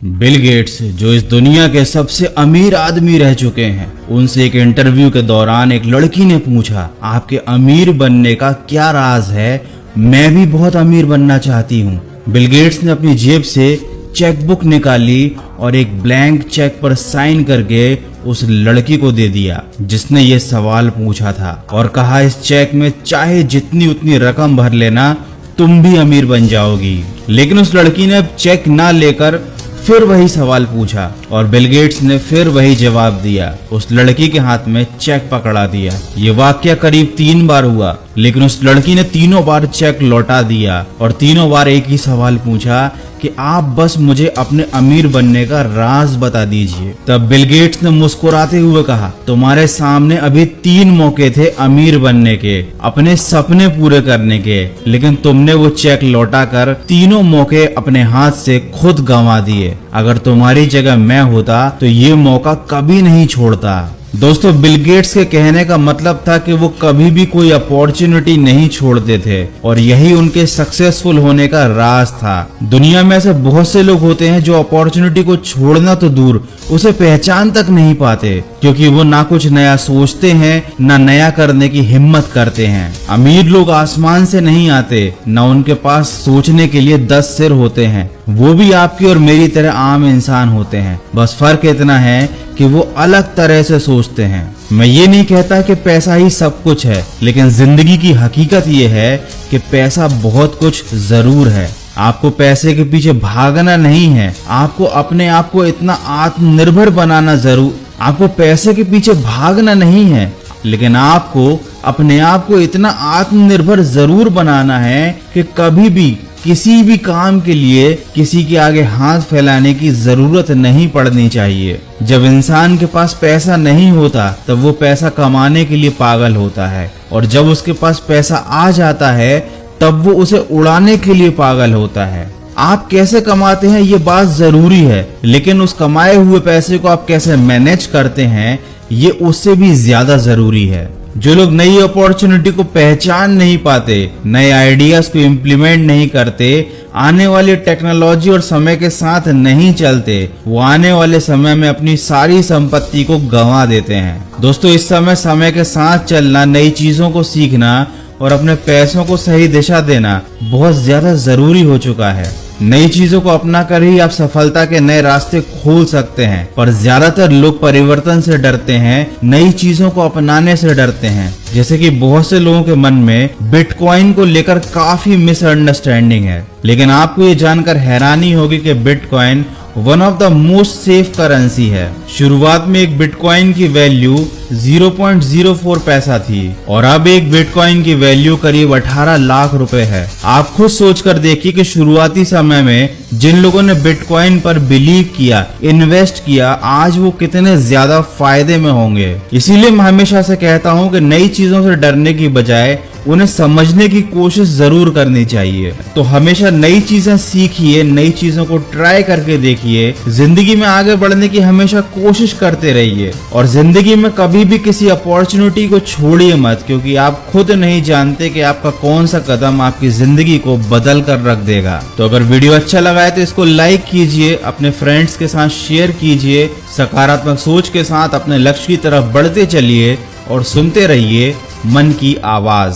Bill Gates, जो इस दुनिया के सबसे अमीर आदमी रह चुके हैं, उनसे एक इंटरव्यू के दौरान एक लड़की ने पूछा, आपके अमीर बनने का क्या राज है? मैं भी बहुत अमीर बनना चाहती हूँ। बिल गेट्स ने अपनी जेब से चेकबुक निकाली और एक ब्लैंक चेक पर साइन करके उस लड़की को दे दिया जिसने ये सवाल पूछा था, और कहा, इस चेक में चाहे जितनी उतनी रकम भर लेना, तुम भी अमीर बन जाओगी। लेकिन उस लड़की ने चेक ना लेकर फिर वही सवाल पूछा और बिल गेट्स ने फिर वही जवाब दिया। उस लड़की के हाथ में चेक पकड़ा दिया। ये वाकया करीब 3 बार हुआ, लेकिन उस लड़की ने तीनों बार चेक लौटा दिया और तीनों बार एक ही सवाल पूछा कि आप बस मुझे अपने अमीर बनने का राज बता दीजिए। तब बिल गेट्स ने मुस्कुराते हुए कहा, तुम्हारे सामने अभी 3 मौके थे अमीर बनने के, अपने सपने पूरे करने के, लेकिन तुमने वो चेक लौटाकर तीनों मौके अपने हाथ से खुद गंवा दिए। अगर तुम्हारी जगह मैं होता तो ये मौका कभी नहीं छोड़ता। दोस्तों, बिल गेट्स के कहने का मतलब था कि वो कभी भी कोई अपॉर्चुनिटी नहीं छोड़ते थे और यही उनके सक्सेसफुल होने का राज था। दुनिया में ऐसे बहुत से लोग होते हैं जो अपॉर्चुनिटी को छोड़ना तो दूर, उसे पहचान तक नहीं पाते, क्योंकि वो ना कुछ नया सोचते हैं ना नया करने की हिम्मत करते हैं। अमीर लोग आसमान से नहीं आते, ना उनके पास सोचने के लिए 10 सिर होते हैं। वो भी आपकी और मेरी तरह आम इंसान होते हैं, बस फर्क इतना है कि वो अलग तरह से सोचते हैं। मैं ये नहीं कहता कि पैसा ही सब कुछ है, लेकिन जिंदगी की हकीकत ये है कि पैसा बहुत कुछ जरूर है। आपको पैसे के पीछे भागना नहीं है, आपको अपने आप को इतना आत्मनिर्भर बनाना जरूर। आपको पैसे के पीछे भागना नहीं है, लेकिन आपको अपने आप को इतना आत्मनिर्भर जरूर बनाना है कि कभी भी किसी भी काम के लिए किसी के आगे हाथ फैलाने की जरूरत नहीं पड़नी चाहिए। जब इंसान के पास पैसा नहीं होता तब वो पैसा कमाने के लिए पागल होता है, और जब उसके पास पैसा आ जाता है तब वो उसे उड़ाने के लिए पागल होता है। आप कैसे कमाते हैं ये बात जरूरी है, लेकिन उस कमाए हुए पैसे को आप कैसे मैनेज करते हैं ये उससे भी ज्यादा जरूरी है। जो लोग नई अपॉर्चुनिटी को पहचान नहीं पाते, नए आइडियाज को इम्प्लीमेंट नहीं करते, आने वाली टेक्नोलॉजी और समय के साथ नहीं चलते, वो आने वाले समय में अपनी सारी संपत्ति को गंवा देते हैं। दोस्तों, इस समय के साथ चलना, नई चीजों को सीखना और अपने पैसों को सही दिशा देना बहुत ज्यादा जरूरी हो चुका है। नई चीजों को अपना कर ही आप सफलता के नए रास्ते खोल सकते हैं, पर ज्यादातर लोग परिवर्तन से डरते हैं, नई चीजों को अपनाने से डरते हैं। जैसे कि बहुत से लोगों के मन में बिटकॉइन को लेकर काफी मिसअंडरस्टैंडिंग है, लेकिन आपको ये जानकर हैरानी होगी कि bitcoin one of the most safe currency है। शुरुआत में एक बिटकॉइन की वैल्यू 0.04 पैसा थी और अब एक बिटकॉइन की वैल्यू करीब 18 लाख रुपए है। आप खुद सोचकर देखिए कि शुरुआती समय में जिन लोगों ने बिटकॉइन पर बिलीव किया, इन्वेस्ट किया, आज वो कितने ज्यादा फायदे में होंगे। इसीलिए मैं हमेशा से कहता हूँ कि नई चीजों से डरने की बजाय उन्हें समझने की कोशिश जरूर करनी चाहिए। तो हमेशा नई चीजें सीखिए, नई चीजों को ट्राई करके देखिए। जिंदगी में आगे बढ़ने की हमेशा कोशिश करते रहिए और जिंदगी में कभी भी किसी अपॉर्चुनिटी को छोड़िए मत, क्योंकि आप खुद नहीं जानते कि आपका कौन सा कदम आपकी जिंदगी को बदल कर रख देगा। तो अगर वीडियो अच्छा लगा है तो इसको लाइक कीजिए, अपने फ्रेंड्स के साथ शेयर कीजिए। सकारात्मक सोच के साथ अपने लक्ष्य की तरफ बढ़ते चलिए और सुनते रहिए मन की आवाज।